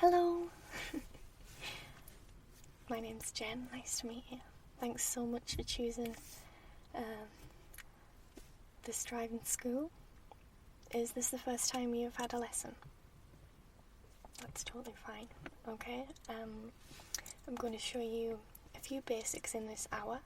Hello! My name's Jen, nice to meet you. Thanks so much for choosing this driving school. Is this the first time you've had a lesson? That's totally fine, okay? I'm going to show you a few basics in this hour.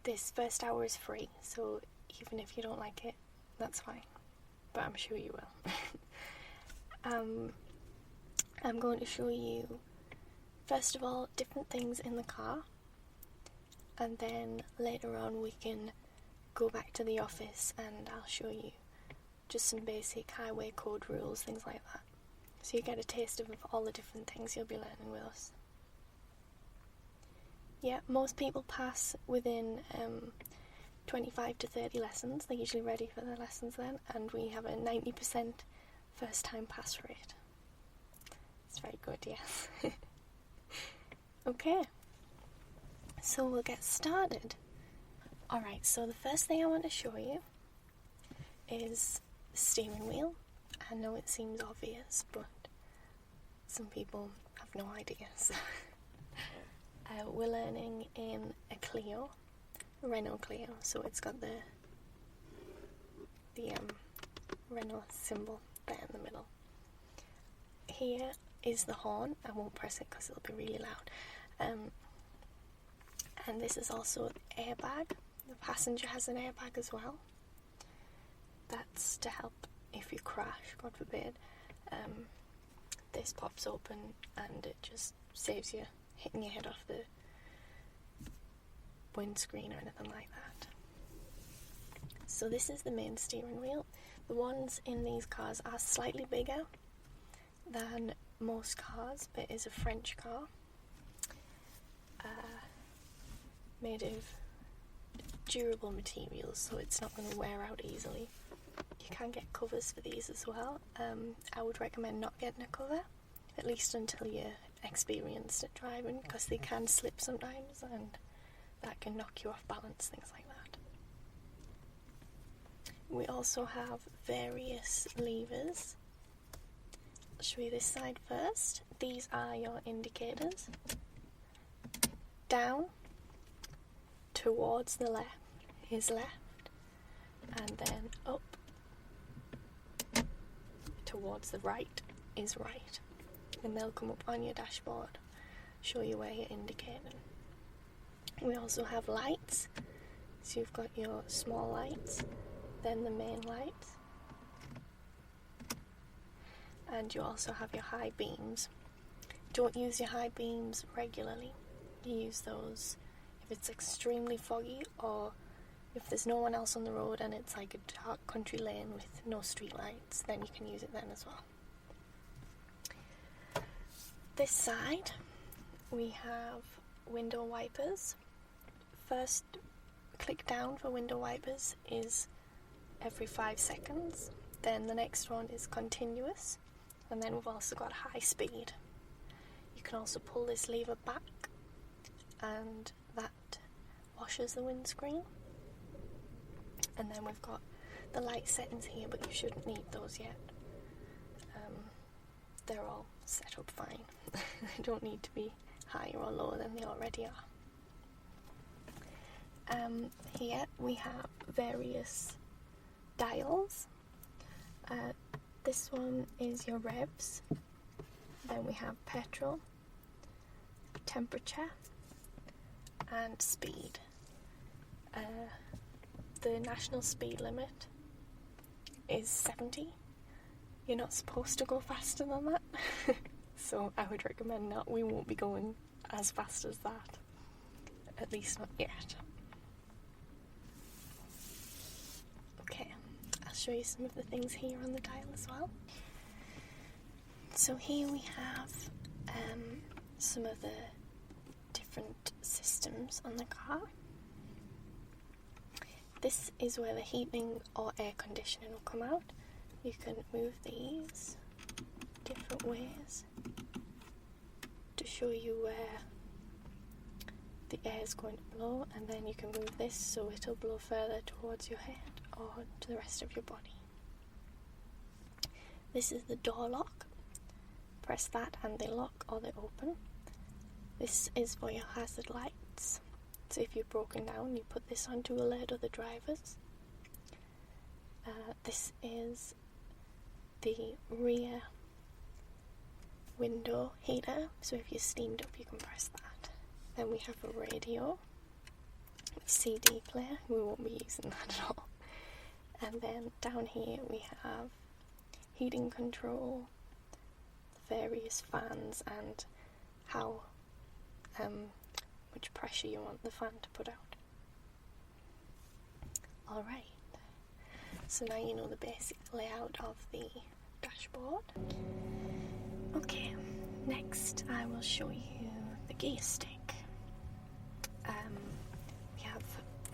This first hour is free, so even if you don't like it, that's fine. But I'm sure you will. I'm going to show you, first of all, different things in the car, and then later on we can go back to the office and I'll show you just some basic highway code rules, things like that. So you get a taste of all the different things you'll be learning with us. Yeah, most people pass within 25 to 30 lessons. They're usually ready for their lessons then, and we have a 90% first time pass rate. It's very good, yes. Okay, so we'll get started. Alright, so the first thing I want to show you is the steering wheel. I know it seems obvious, but some people have no idea. So we're learning in a Clio, a Renault Clio, so it's got the Renault symbol there in the middle. Here is the horn. I won't press it because it'll be really loud. And this is also the airbag. The passenger has an airbag as well. That's to help if you crash, God forbid. This pops open and it just saves you hitting your head off the windscreen or anything like that. So this is the main steering wheel. The ones in these cars are slightly bigger than most cars, but it is a French car, made of durable materials, so it's not going to wear out easily. You can get covers for these as well. I would recommend not getting a cover, at least until you're experienced at driving, because they can slip sometimes and that can knock you off balance, things like that. We also have various levers. I'll show you this side first. These are your indicators. Down towards the left is left, and then up towards the right is right. And they'll come up on your dashboard, show you where you're indicating. We also have lights. So you've got your small lights, then the main lights. And you also have your high beams. Don't use your high beams regularly. You use those if it's extremely foggy or if there's no one else on the road and it's like a dark country lane with no street lights, then you can use it then as well. This side we have window wipers. First click down for window wipers is every 5 seconds. Then the next one is continuous. And then we've also got high speed. You can also pull this lever back and that washes the windscreen. And then we've got the light settings here, but you shouldn't need those yet. They're all set up fine. They don't need to be higher or lower than they already are. Here we have various dials. This one is your revs. Then we have petrol, temperature, and speed. The national speed limit is 70. You're not supposed to go faster than that. So I would recommend not. We won't be going as fast as that. At least not yet. Okay, I'll show you some of the things here on the dial as well. So here we have some of the different systems on the car. This is where the heating or air conditioning will come out. You can move these different ways to show you where the air is going to blow, and then you can move this so it'll blow further towards your head or to the rest of your body. This is the door lock. press that and they lock or they open. This is for your hazard lights. So if you've broken down, you put this on to alert other drivers. This is the rear window heater, so if you're steamed up you can press that. Then we have a radio, a CD player, we won't be using that at all. And then down here we have heating control, various fans, and how much pressure you want the fan to put out. Alright, so now you know the basic layout of the dashboard. Okay, next I will show you the gear stick. We have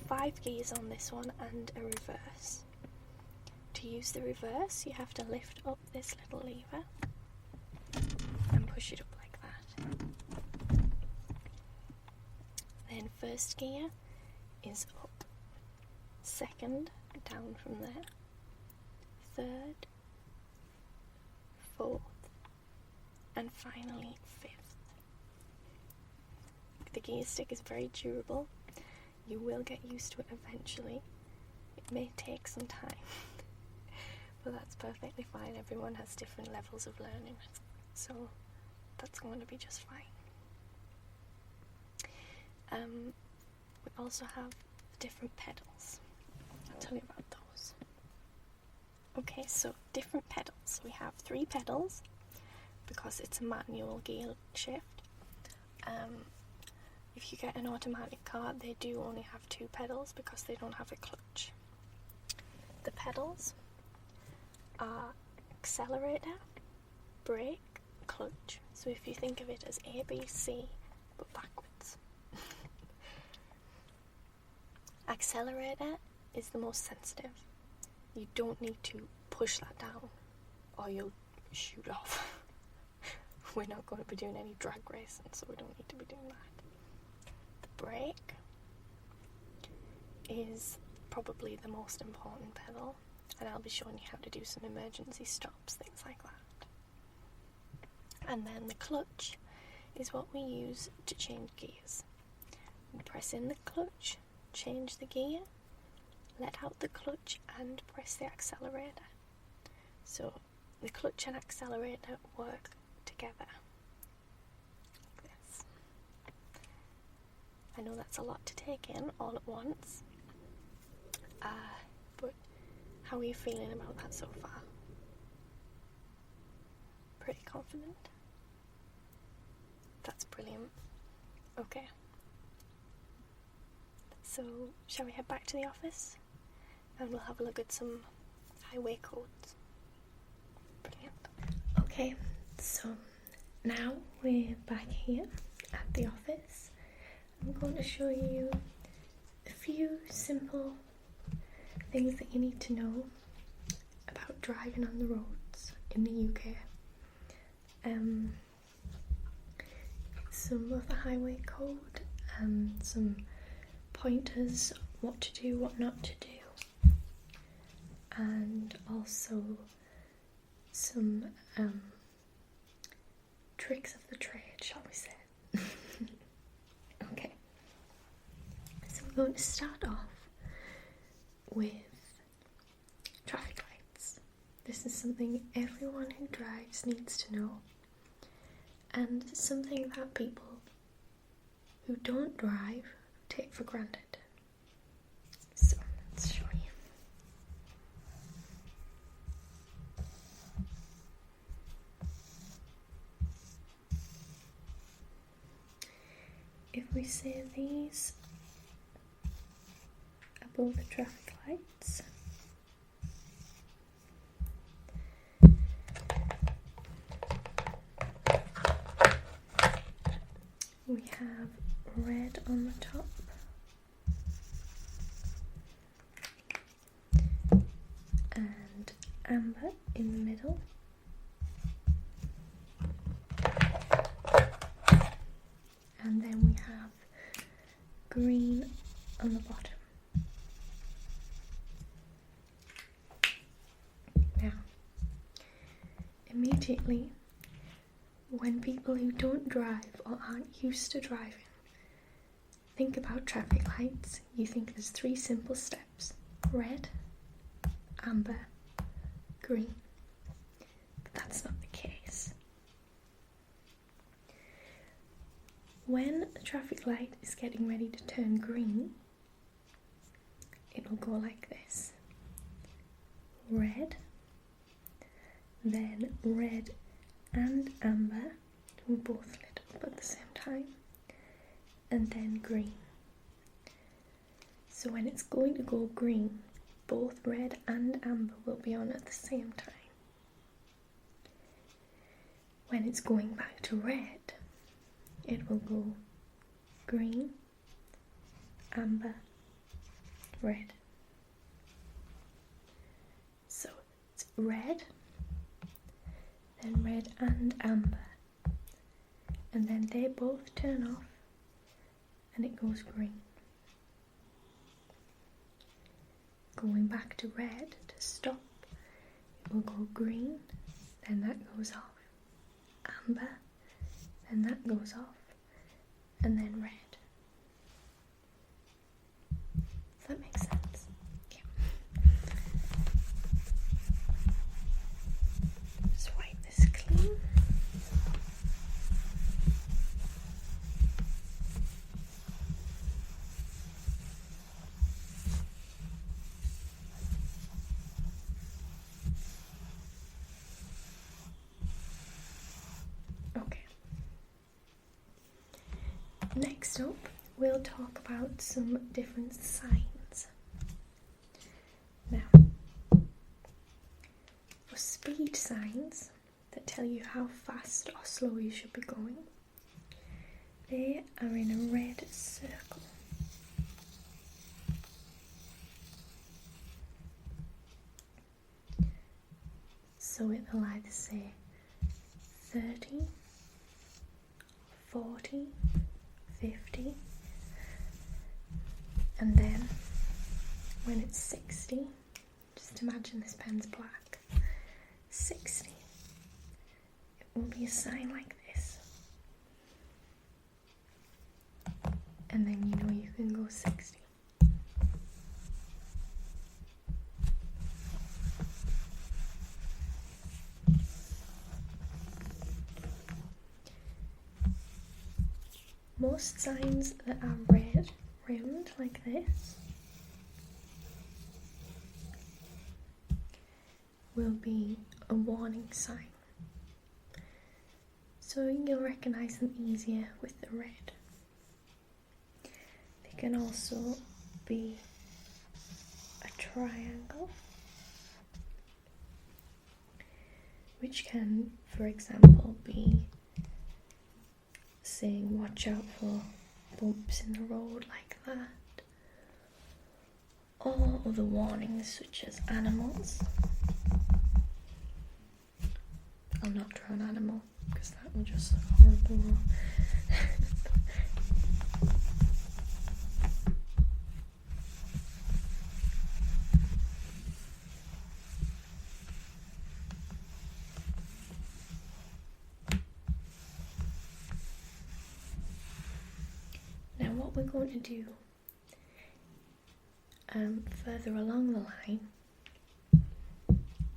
5 gears on this one and a reverse. To use the reverse, you have to lift up this little lever and push it up like that. Then first gear is up, second down from there, third, fourth, and finally 5th. The gear stick is very durable. You will get used to it eventually. It may take some time, but that's perfectly fine. Everyone has different levels of learning, so that's going to be just fine. We also have different pedals. I'll tell you about those. Okay, so different pedals. We have 3 pedals because it's a manual gear shift. If you get an automatic car, they do only have 2 pedals because they don't have a clutch. The pedals are accelerator, brake, clutch. So if you think of it as A, B, C, but backwards. Accelerator is the most sensitive. You don't need to push that down or you'll shoot off. We're not going to be doing any drag racing, so we don't need to be doing that. The brake is probably the most important pedal, and I'll be showing you how to do some emergency stops, things like that. And then the clutch is what we use to change gears. We press in the clutch, change the gear, let out the clutch and press the accelerator. So the clutch and accelerator work together like this. I know that's a lot to take in all at once, but how are you feeling about that so far? Pretty confident? That's brilliant. Okay. So, shall we head back to the office? And we'll have a look at some highway codes. Brilliant. Okay, so now we're back here at the office. I'm going to show you a few simple things that you need to know about driving on the roads in the UK. Some of the highway code and some pointers, what to do, what not to do, and also some tricks of the trade, shall we say. Okay, so we're going to start off with traffic lights. This is something everyone who drives needs to know, and something that people who don't drive take for granted. So let's show you. If we say these above the traffic lights, we have red on the top, and amber in the middle, and then we have green on the bottom. Now, immediately When people who don't drive or aren't used to driving think about traffic lights, you think there's 3 simple steps: red, amber, green. But that's not the case. When the traffic light is getting ready to turn green, it will go like this: red, then red and amber will both lit up at the same time, and then green. So when it's going to go green, both red and amber will be on at the same time. When it's going back to red, it will go green, amber, red. So it's red, then red and amber, and then they both turn off and it goes green. Going back to red to stop, it will go green, then that goes off, amber, then that goes off, and then red. Does that make sense? Yeah. Just wipe this clean. Next up, we'll talk about some different signs. Now, for speed signs that tell you how fast or slow you should be going, they are in a red circle. So it will either say 30, 40, 50, and then when it's 60, just imagine this pen's black, 60, it will be a sign like this, and then you know you can go 60. Most signs that are red rimmed like this will be a warning sign. So you'll recognise them easier with the red. They can also be a triangle, which can, for example, be saying watch out for bumps in the road like that, or other warnings such as animals. I'll not draw an animal because that will just look horrible. What we're going to do further along the line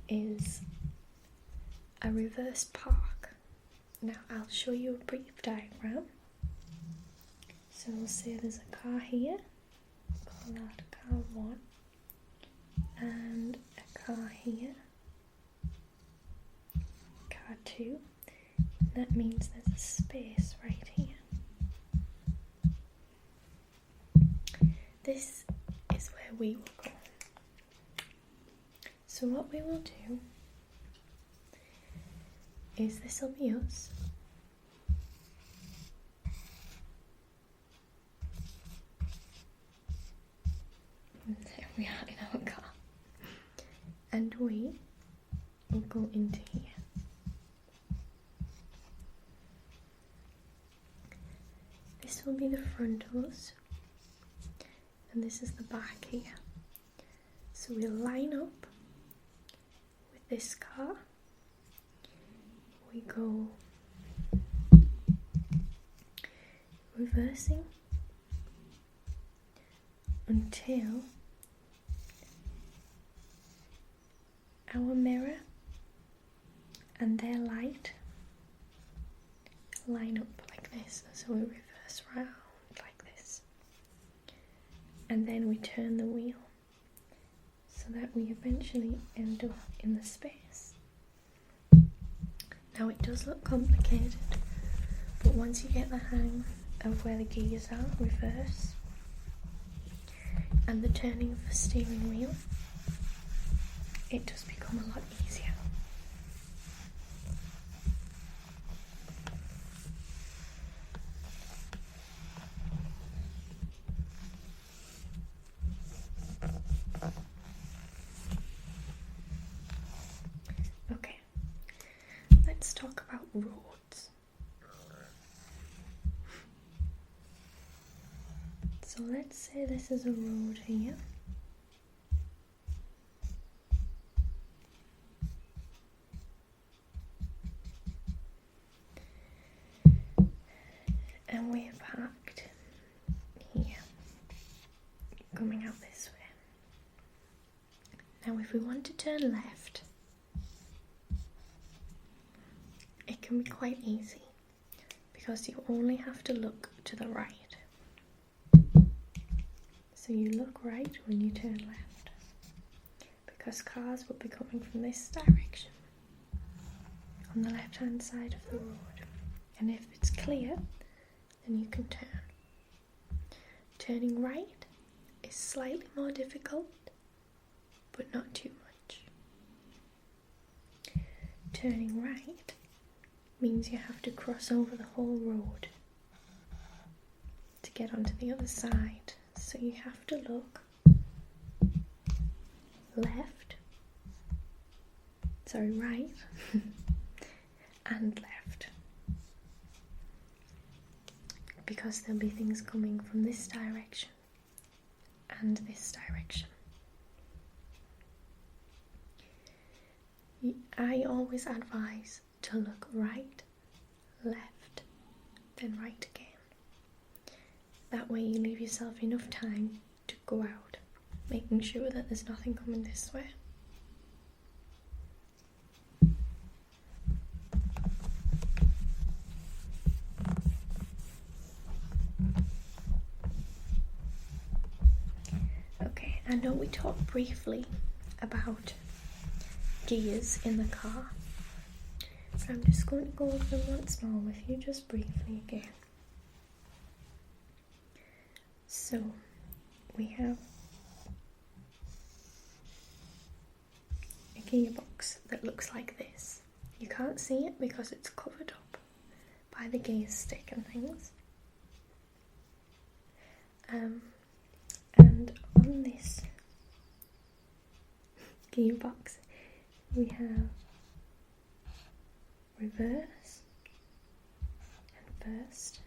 is a reverse park. Now I'll show you a brief diagram. So we'll say there's a car here, call that car 1, and a car here, car 2. That means there's a space right here. This is where we will go. So what we will do is this will be us. There we are in our car. And we will go into here. This will be the front of us. And this is the back here. So we'll line up with this car. We go reversing until our mirror and their light line up like this. So we reverse round like this, and then we turn the wheel so that we eventually end up in the space. Now it does look complicated, but once you get the hang of where the gears are, reverse, and the turning of the steering wheel, it does become a lot easier. Okay, let's talk about roads. So let's say this is a road here. And we're parked here, coming out this way. Now if we want to turn left, it can be quite easy because you only have to look to the right. So you look right when you turn left, because cars will be coming from this direction on the left hand side of the road. And if it's clear, then you can turn. Turning right is slightly more difficult, but not too much. Turning right means you have to cross over the whole road to get onto the other side. So you have to look right and left, because there'll be things coming from this direction and this direction. I always advise to look right, left, then right again. That way you leave yourself enough time to go out, making sure that there's nothing coming this way. Okay, I know we talked briefly about gears in the car, but I'm just going to go over them once more with you, just briefly again. So, we have a gearbox that looks like this. You can't see it because it's covered up by the gear stick and things. And on this gearbox, we have reverse and first,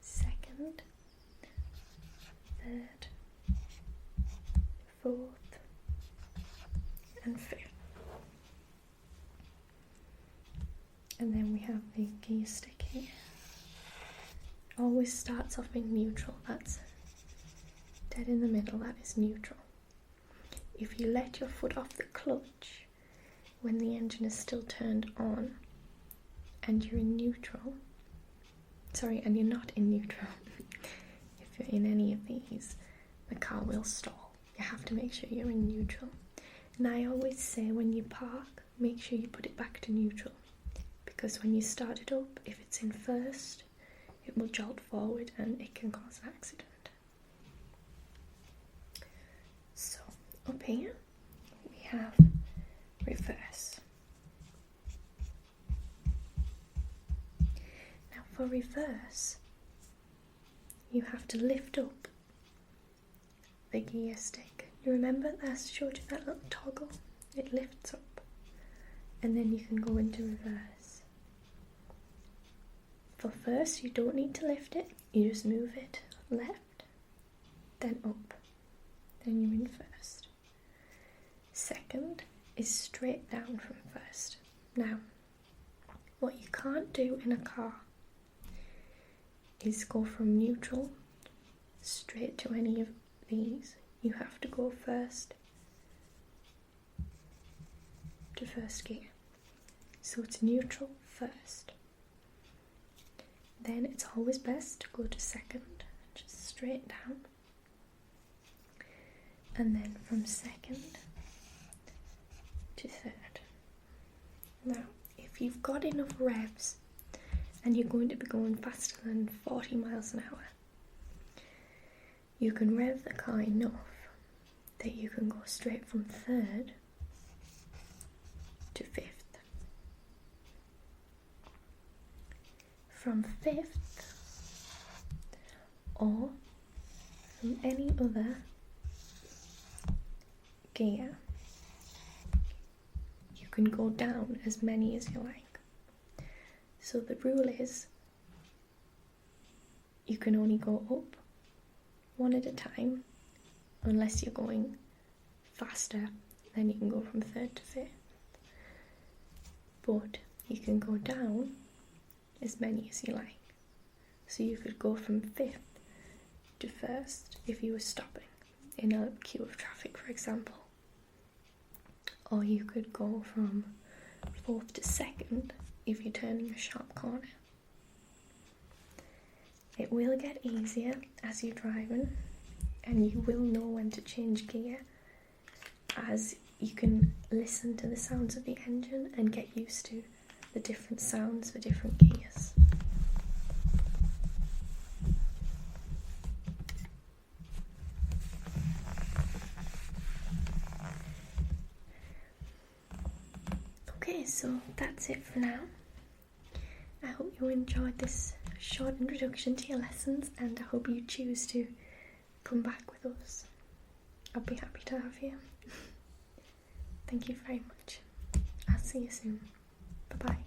second, third, fourth, and fifth. And then we have the gear stick here. Always starts off in neutral. That's dead in the middle, that is neutral. If you let your foot off the clutch when the engine is still turned on and you're in neutral, and you're not in neutral, if you're in any of these, the car will stall. You have to make sure you're in neutral. And I always say when you park, make sure you put it back to neutral, because when you start it up, if it's in first, it will jolt forward and it can cause an accident. So, up here, we have reverse. Now for reverse, you have to lift up the gear stick. You remember that I showed you that little toggle? It lifts up and then you can go into reverse. For first, you don't need to lift it, you just move it left, then up, then you're in first. Second is straight down from first. Now, what you can't do in a car is go from neutral straight to any of these. You have to go first to first gear. So it's neutral first. Then it's always best to go to second, just straight down. And then from second to third. Now, if you've got enough revs and you're going to be going faster than 40 miles an hour, you can rev the car enough that you can go straight from third to fifth. From fifth or from any other gear, you can go down as many as you like. So the rule is you can only go up one at a time unless you're going faster, then you can go from third to fifth. But you can go down as many as you like. So you could go from fifth to first if you were stopping in a queue of traffic, for example. Or you could go from fourth to second if you're turning a sharp corner. It will get easier as you're driving, and you will know when to change gear as you can listen to the sounds of the engine and get used to the different sounds for different gears. Okay, so that's it for now. I hope you enjoyed this short introduction to your lessons, and I hope you choose to come back with us. I'll be happy to have you. Thank you very much. I'll see you soon. Bye bye.